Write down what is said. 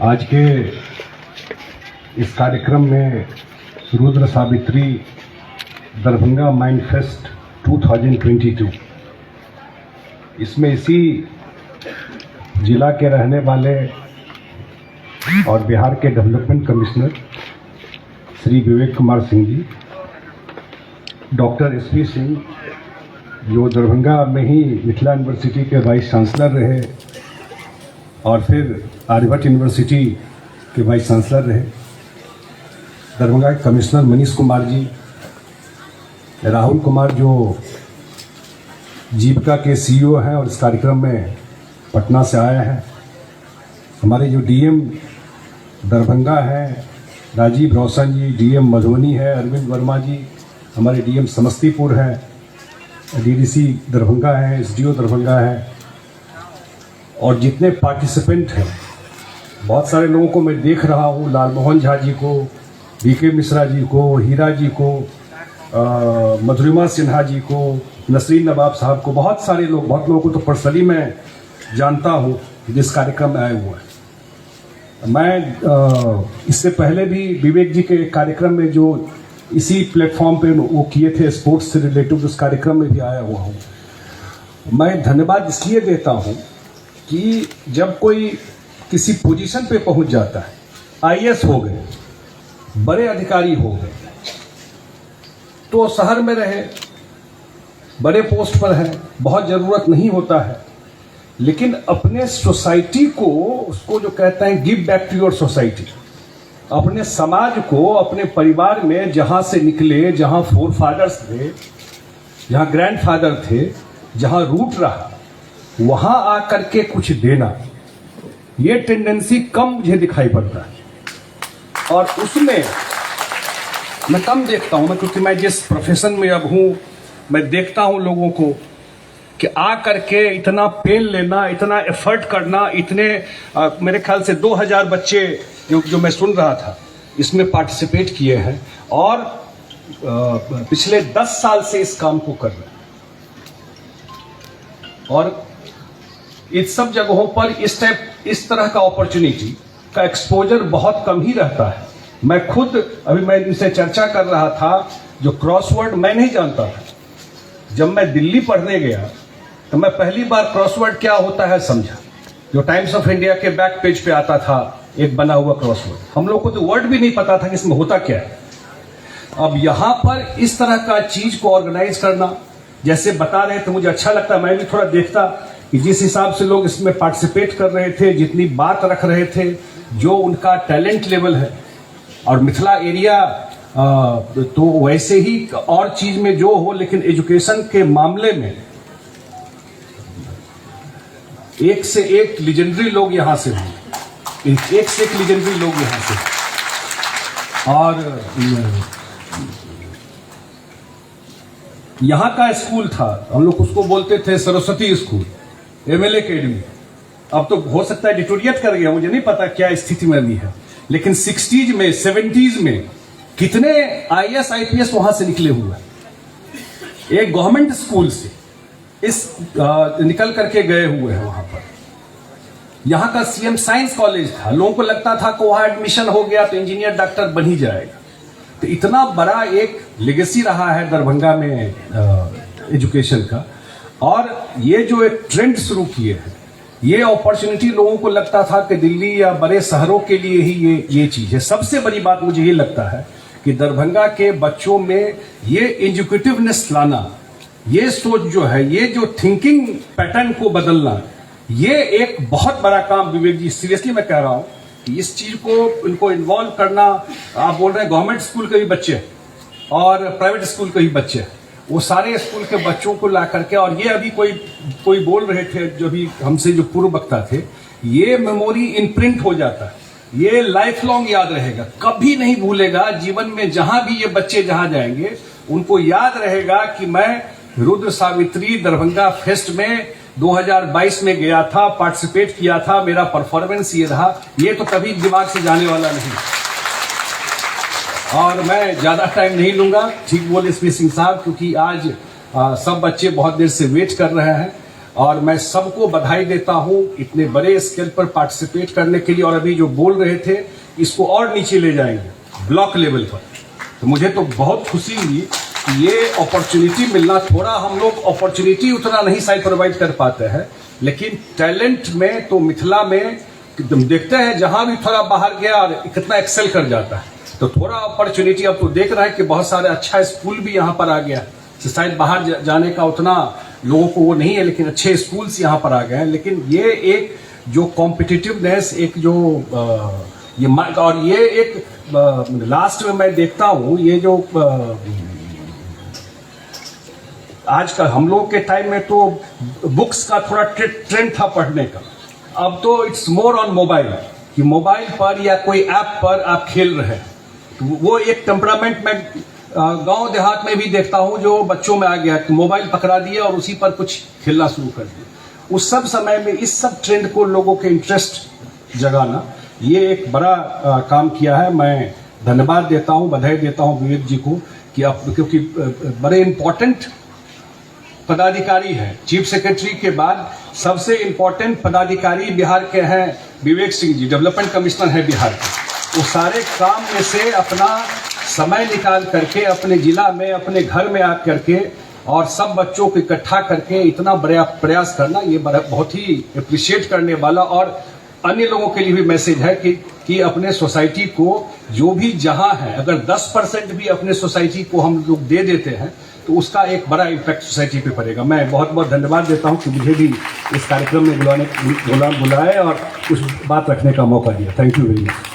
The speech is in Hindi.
आज के इस कार्यक्रम में रुद्र सावित्री दरभंगा माइंड फेस्ट 2022, इसमें इसी जिला के रहने वाले और बिहार के development commissioner Shri Vivek Kumar Singh ji, doctor SP Singh जो दरभंगा में ही मिथिला यूनिवर्सिटी के वाइस चांसलर रहे और फिर आर्यभट्ट यूनिवर्सिटी के वाइस चांसलर रहे, दरभंगा के कमिश्नर मनीष कुमार जी, राहुल कुमार जो जीविका के सीईओ हैं और इस कार्यक्रम में पटना से आए हैं, हमारे जो डीएम दरभंगा हैं राजीव रोशन जी, डीएम मधुबनी है अरविंद वर्मा जी, हमारे डीएम समस्तीपुर हैं, डीडीसी दरभंगा है, एसडीओ दरभंगा है, और जितने पार्टिसिपेंट हैं, बहुत सारे लोगों को मैं देख रहा हूँ, लालमोहन झा जी को, बीके मिश्रा जी को, हीरा जी को, मधुरिमा सिन्हा जी को, नसरीन नवाब साहब को, बहुत सारे लोग, बहुत लोगों को तो पर्सनली मैं जानता हूँ जिस कार्यक्रम में आए हुए हैं। मैं इससे पहले भी विवेक जी के कार्यक्रम में जो इसी प्लेटफॉर्म पे वो किए थे स्पोर्ट्स से रिलेटेड, उस कार्यक्रम में भी आया हुआ हूँ। मैं धन्यवाद इसलिए देता हूँ कि जब कोई किसी पोजीशन पे पहुंच जाता है, आईएएस हो गए, बड़े अधिकारी हो गए, तो शहर में रहे, बड़े पोस्ट पर है, बहुत ज़रूरत नहीं होता है, लेकिन अपने सोसाइटी को, उसको जो कहते हैं give back to your society, अपने समाज को, अपने परिवार में जहाँ से निकले, जहाँ फोर फादर्स थे, जहाँ ग्रैंडफादर थे, जहाँ रूट रहा, वहाँ आकर के कुछ देना, ये टेंडेंसी कम मुझे दिखाई पड़ता है। और उसमें मैं कम देखता हूँ, क्योंकि मैं जिस प्रोफेशन में अब हूँ, मैं देखता हूँ लोगों को कि आ करके इतना पेन लेना, इतना एफर्ट करना, इतने मेरे ख्याल से 2000 बच्चे जो मैं सुन रहा था इसमें पार्टिसिपेट किए हैं और पिछले 10 साल से इस काम को कर रहे हैं। और इस सब जगहों पर इस तरह का अपॉर्चुनिटी का एक्सपोजर बहुत कम ही रहता है। मैं खुद अभी मैं इनसे चर्चा कर रहा था, जो क्रॉसवर्ड मैं नहीं जानता था, जब मैं दिल्ली पढ़ने गया तो मैं पहली बार क्रॉसवर्ड क्या होता है समझा, जो टाइम्स ऑफ इंडिया के बैक पेज पे आता था एक बना हुआ क्रॉसवर्ड। हम लोग को तो वर्ड भी नहीं पता था कि इसमें होता क्या है। अब यहाँ पर इस तरह का चीज को ऑर्गेनाइज करना, जैसे बता रहे थे, मुझे अच्छा लगता, मैं भी थोड़ा देखता कि जिस हिसाब से लोग इसमें पार्टिसिपेट कर रहे थे, जितनी बात रख रहे थे, जो उनका टैलेंट लेवल है, और मिथिला एरिया तो वैसे ही और चीज में जो हो, लेकिन एजुकेशन के मामले में एक से एक लीजेंडरी लोग यहाँ से हुए, एक से एक लीजेंडरी लोग यहाँ से। और यहाँ का स्कूल था, हम लोग उसको बोलते थे सरस्वती स्कूल, एमएल एकेडमी, अब तो हो सकता है डिटोरिएट कर गया, मुझे नहीं पता क्या स्थिति में अभी है, लेकिन 60s में 70s में कितने आईएएस आईपीएस वहां से निकले हुए, एक गवर्नमेंट स्कूल से निकल करके गए हुए हैं वहां पर। यहाँ का सीएम साइंस कॉलेज था, लोगों को लगता था कि वहां एडमिशन हो गया तो इंजीनियर डॉक्टर बन ही जाएगा। तो इतना बड़ा एक लेगेसी रहा है दरभंगा में एजुकेशन का, और ये जो एक ट्रेंड शुरू किए हैं, ये अपॉर्चुनिटी लोगों को लगता था कि दिल्ली या बड़े शहरों के लिए ही ये चीज है। सबसे बड़ी बात मुझे ये लगता है कि दरभंगा के बच्चों में ये एजुकेटिवनेस लाना, ये सोच जो है, ये जो थिंकिंग पैटर्न को बदलना, ये एक बहुत बड़ा काम विवेक जी, सीरियसली मैं कह रहा हूं कि इस चीज को इनको इन्वॉल्व करना। आप बोल रहे हैं गवर्नमेंट स्कूल के भी बच्चे और प्राइवेट स्कूल के भी बच्चे, वो सारे स्कूल के बच्चों को ला करके, और ये अभी कोई बोल रहे थे जो भी हमसे जो पूर्व वक्ता थे, ये मेमोरी इम्प्रिंट हो जाता है, ये लाइफ लॉन्ग याद रहेगा, कभी नहीं भूलेगा जीवन में। जहां भी ये बच्चे जहां जाएंगे उनको याद रहेगा कि मैं रुद्र सावित्री दरभंगा फेस्ट में 2022 में गया था, पार्टिसिपेट किया था, मेरा परफॉर्मेंस ये रहा। ये तो कभी दिमाग से जाने वाला नहीं। और मैं ज्यादा टाइम नहीं लूंगा, ठीक बोले एसपी सिंह साहब, क्योंकि आज सब बच्चे बहुत देर से वेट कर रहे हैं। और मैं सबको बधाई देता हूं इतने बड़े स्केल पर पार्टिसिपेट करने के लिए। और अभी जो बोल रहे थे इसको और नीचे ले जाएंगे ब्लॉक लेवल पर, तो मुझे तो बहुत खुशी हुई कि ये अपॉर्चुनिटी मिलना। थोड़ा हम लोग अपॉर्चुनिटी उतना नहीं शायद प्रोवाइड कर पाते हैं, लेकिन टैलेंट में तो मिथिला में देखते हैं जहां भी थोड़ा बाहर गया और कितना एक्सेल कर जाता है। तो थोड़ा अपॉर्चुनिटी अब तो देख रहे हैं कि बहुत सारे अच्छा स्कूल भी यहाँ पर आ गया है। शायद बाहर जाने का उतना लोगों को वो नहीं है, लेकिन अच्छे स्कूल्स यहाँ पर आ गए हैं। लेकिन ये एक जो कॉम्पिटिटिवनेस, एक जो ये और ये एक लास्ट में मैं देखता हूँ ये जो आज का हम लोग के टाइम में तो बुक्स का थोड़ा ट्रेंड था पढ़ने का, अब तो इट्स मोर ऑन मोबाइल, कि मोबाइल पर या कोई ऐप पर आप खेल रहे हैं। तो वो एक टेम्परामेंट मैं गांव देहात में भी देखता हूं जो बच्चों में आ गया कि मोबाइल पकड़ा दिया और उसी पर कुछ खेलना शुरू कर दिया। उस सब समय में इस सब ट्रेंड को लोगों के इंटरेस्ट जगाना, ये एक बड़ा काम किया है। मैं धन्यवाद देता हूं, बधाई देता हूं विवेक जी को कि आप, क्योंकि बड़े इंपॉर्टेंट पदाधिकारी हैं। चीफ सेक्रेटरी के बाद सबसे इंपॉर्टेंट पदाधिकारी बिहार के हैं विवेक सिंह जी, डेवलपमेंट कमिश्नर है बिहार के। वो सारे काम में से अपना समय निकाल करके अपने जिला में, अपने घर में आकर के और सब बच्चों को इकट्ठा करके इतना बड़ा प्रयास करना, ये बहुत ही अप्रिशिएट करने वाला। और अन्य लोगों के लिए भी मैसेज है कि अपने सोसाइटी को जो भी जहां है, अगर 10% भी अपने सोसाइटी को हम लोग दे देते हैं तो उसका एक बड़ा इम्पैक्ट सोसाइटी पे पड़ेगा। मैं बहुत बहुत धन्यवाद देता हूं कि मुझे भी इस कार्यक्रम में बुलाए और कुछ बात रखने का मौका दिया। Thank you very much.